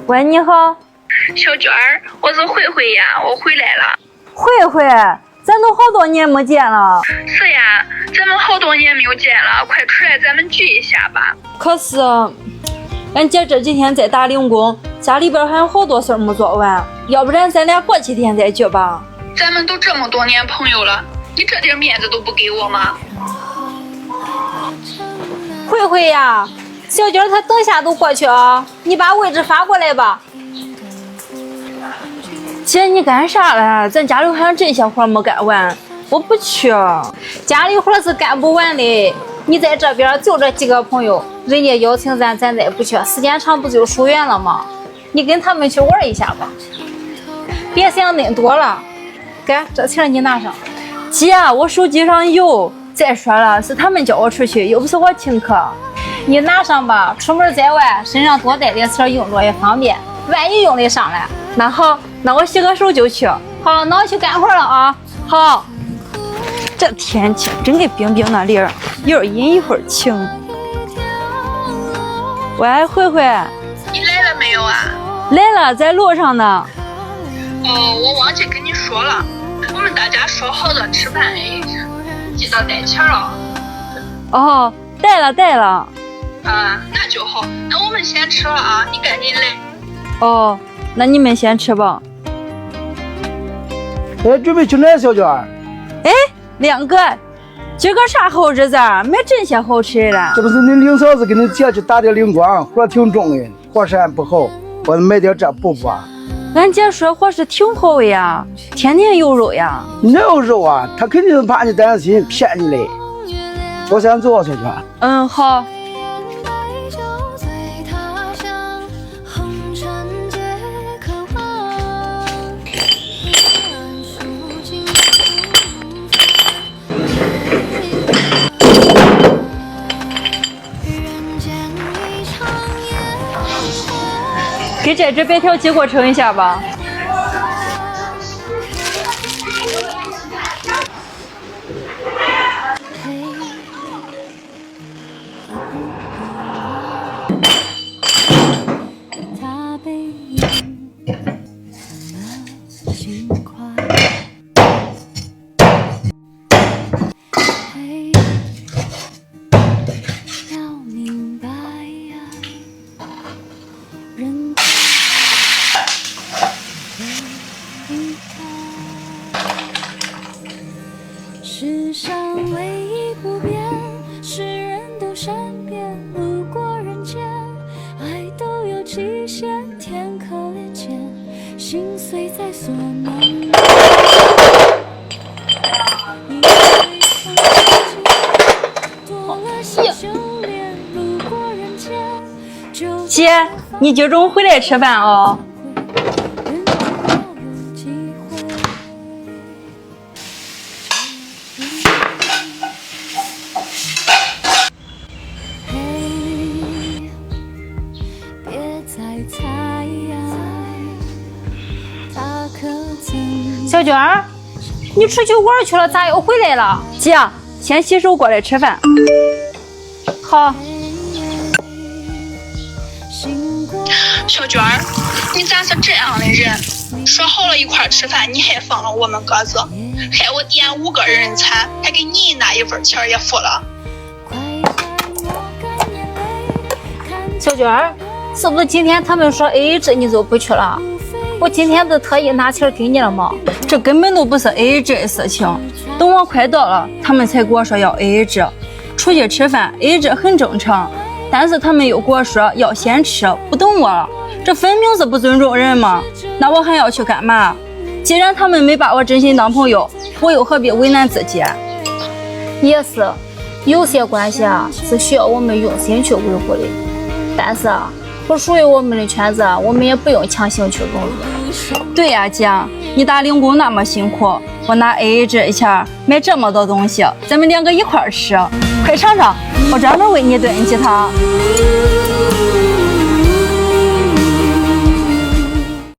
喂，你好，小娟儿，我是慧慧呀，我回来了。慧慧，咱都好多年没见了。是呀，咱们好多年没有见了，快出来咱们聚一下吧。可是，俺姐这几天在打零工，家里边还有好多事儿没做完，要不然咱俩过几天再聚吧。咱们都这么多年朋友了，你这点面子都不给我吗？慧慧呀，小娟她等下都过去啊，你把位置发过来吧。姐，你干啥了？咱家里还有这些活没干完，我不去。家里活是干不完的，你在这边就这几个朋友，人家邀请咱再不去，时间长不就疏远了吗？你跟他们去玩一下吧，别想那么多了。给，这钱你拿上。姐，我手机上有。再说了，是他们叫我出去，又不是我请客。你拿上吧，出门在外，身上多带点钱用着也方便。万一用得上来，那好，那我洗个手就去。好，那我去干活了啊。好。这天气真跟冰冰那里儿，一会儿阴一会儿晴。喂，慧慧，你来了没有啊？来了，在路上呢。哦，我忘记跟你说了，我们大家说好的吃饭记得带钱了。哦，带了。啊，那就好，那我们先吃了啊，你赶紧来。哦，那你们先吃吧。哎，准备去哪，小娟？哎，亮哥，今个啥好日子啊？买这些好吃的。这不是你领嫂子跟你姐去打点零工，活挺重的，伙食还不好，我买点这补补。俺姐说伙食挺好的呀，天天有肉呀。哪有肉啊？他肯定是怕你担心，骗你嘞。我先走啊，小娟。嗯，好。给这只白条鸡给我称一下吧。世上唯一不变，是人都善变，路过人间，爱都有极限，天可怜见，心碎在所难免。姐，你今中午回来吃饭哦。小娟儿，你出去玩去了，咋又回来了？姐，先洗手过来吃饭。好。小娟儿，你咋是这样的人？说好了一块吃饭，你还放了我们鸽子，害我点5个人餐，还给你那一份钱也付了。小娟儿，是不是今天他们说 AA 制你就不去了？我今天不是特意拿钱给你了吗？这根本都不是 AA 制的事情。等我快到了，他们才跟我说要 AA 制。出去吃饭 AA 制很正常，但是他们又跟我说要先吃，不等我了。这分明是不尊重人嘛！那我还要去干嘛？既然他们没把我真心当朋友，我又何必为难自己？也是，有些关系啊是需要我们用心去维护的，但是啊，不属于我们的圈子，我们也不用强行去融入。对呀，姐，你打零工那么辛苦，我拿 AA 制的钱买这么多东西，咱们2个一块儿吃，快尝尝，我专门为你炖鸡汤。